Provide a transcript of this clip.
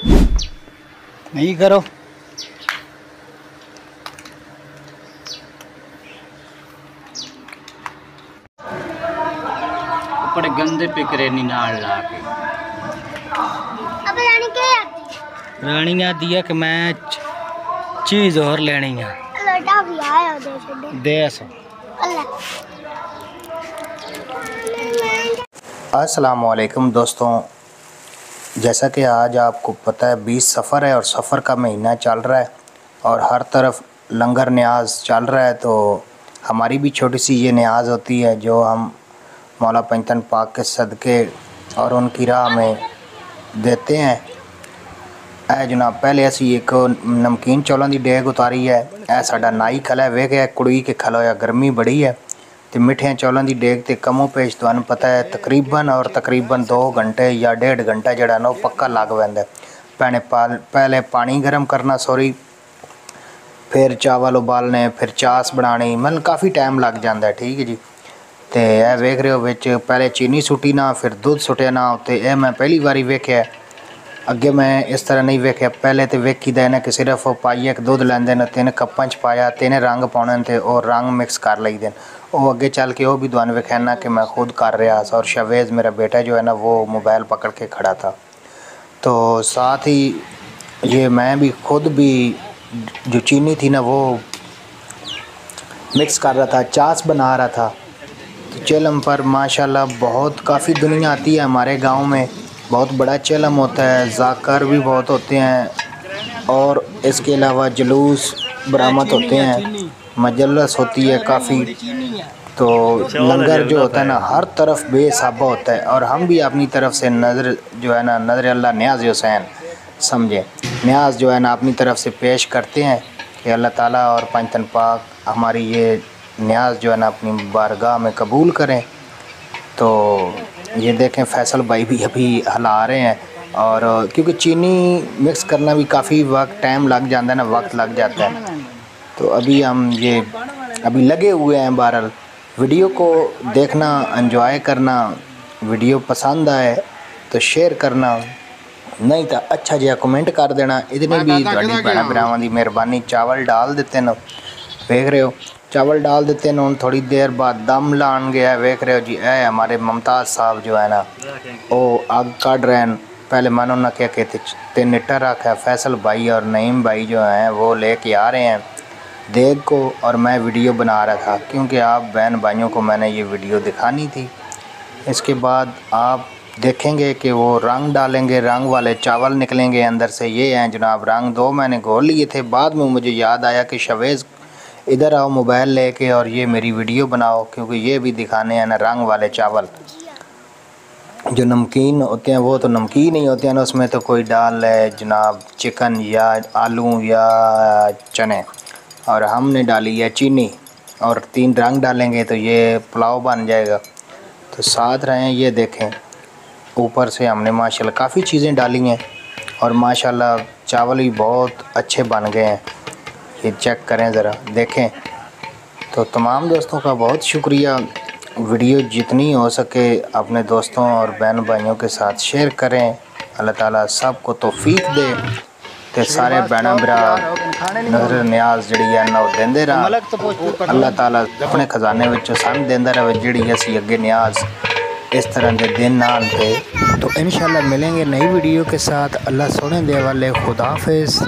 नहीं करो। बड़े गंदे पिकरे नाल ला के। अब रानी क्या आती? रानी ने दिया कि मैं चीज और लेनी है। लड़ा भी आया दे सो। अस्सलामुअलैकुम दोस्तों, जैसा कि आज आपको पता है 20 सफ़र है और सफ़र का महीना चल रहा है और हर तरफ लंगर न्याज चल रहा है। तो हमारी भी छोटी सी ये न्याज होती है जो हम मौला पंजतन पाक के सदक़े और उनकी राह में देते हैं। ऐ जनाब, पहले असी एक नमकीन चौलों की डेग उतारी है। ऐ साडा नाई खला है, वेख कुड़ी के खला होया, गर्मी बड़ी है तो मिठिया चौलों की डेग तो कमों पेश तुहानू पता है तकरीबन 2 घंटे या 1.5 घंटा जड़ा ना पक्का लग पैंदा। पहले पानी गर्म करना फिर चावल उबालने, फिर चास बनानी, मतलब काफ़ी टाइम लग जाता है। ठीक है जी। तो यह वेख रहे हो विच पहले चीनी सुटी ना, फिर दूध सुटिया ना उत्ते। यह मैं पहली बारी वेख्या, अगे मैं इस तरह नहीं वेख्या। पहले तो वेखी दा इन्हें कि सिर्फ पाइया एक दूध लैंदे ने, 3 कप्पां च पाया, 3 रंग पाने थे और रंग मिक्स कर लईदे। वो अगे चल के वो भी दुआन वेखाना कि मैं खुद कर रहा था। और शवेज़ मेरा बेटा जो है ना वो मोबाइल पकड़ के खड़ा था। तो साथ ही ये मैं भी खुद भी जो चीनी थी ना वो मिक्स कर रहा था, चास बना रहा था। तो चिलम पर माशाल्लाह बहुत काफ़ी दुनिया आती है हमारे गांव में। बहुत बड़ा चिलम होता है, जाकर भी बहुत होते हैं और इसके अलावा जुलूस बरामद होते हैं, मजलस होती है काफ़ी। तो लंगर जो होता है ना हर तरफ बेसाबा होता है। और हम भी अपनी तरफ से नज़र जो है ना नज़र अल्लाह न्याज़ हुसैन समझे, न्याज़ जो है ना अपनी तरफ से पेश करते हैं कि अल्लाह ताला और पंजतन पाक हमारी ये न्याज़ जो है ना अपनी बारगाह में कबूल करें। तो ये देखें फैसल भाई भी अभी हिला रहे हैं। और क्योंकि चीनी मिक्स करना भी काफ़ी टाइम लग जाता है ना, वक्त लग जाता है। तो अभी हम ये अभी लगे हुए हैं। बहरहाल वीडियो को देखना, एंजॉय करना, वीडियो पसंद आए तो शेयर करना, नहीं तो अच्छा जहा कमेंट कर देना। इतनी भी थोड़ी भैन भरावां की मेहरबानी। चावल डाल देते न, वेख रहे हो चावल डाल देते हैं। उन थोड़ी देर बाद दम लान गया, वेख रहे हो जी। ए हमारे मुमताज़ साहब जो है ना वो आग काट रहे हैं। पहले मैंने उन्होंने क्या कहते निट्टा रखा है, फैसल भाई और नईम भाई जो हैं वो लेके आ रहे हैं देग को। और मैं वीडियो बना रहा था क्योंकि आप बहन भाइयों को मैंने ये वीडियो दिखानी थी। इसके बाद आप देखेंगे कि वो रंग डालेंगे, रंग वाले चावल निकलेंगे अंदर से। ये हैं जनाब रंग, 2 मैंने घोल लिए थे। बाद में मुझे याद आया कि शवेज़ इधर आओ मोबाइल लेके और ये मेरी वीडियो बनाओ, क्योंकि ये भी दिखाने हैं ना रंग वाले चावल। जो नमकीन होते हैं वो तो नमकीन ही होते हैं ना, उसमें तो कोई डाल है जनाब चिकन या आलू या चने, और हमने डाली है चीनी और 3 रंग डालेंगे तो ये पुलाव बन जाएगा। तो साथ रहें। ये देखें ऊपर से हमने माशाल्लाह काफ़ी चीज़ें डाली हैं और माशाल्लाह चावल भी बहुत अच्छे बन गए हैं। ये चेक करें ज़रा, देखें। तो तमाम दोस्तों का बहुत शुक्रिया। वीडियो जितनी हो सके अपने दोस्तों और बहन भाइयों के साथ शेयर करें। अल्लाह ताला सबको तौफीक दे ते सारे भैन भरा नज़र न्याज जी है ना देंदे रह। अल्लाह ताला अपने खजाने विच सन देंदा रहे जी असी अगे न्याज इस तरह के दिन ना आते। तो इंशाल्लाह मिलेंगे नई वीडियो के साथ। अल्लाह सोने दे वाले, खुदा हाफिज़।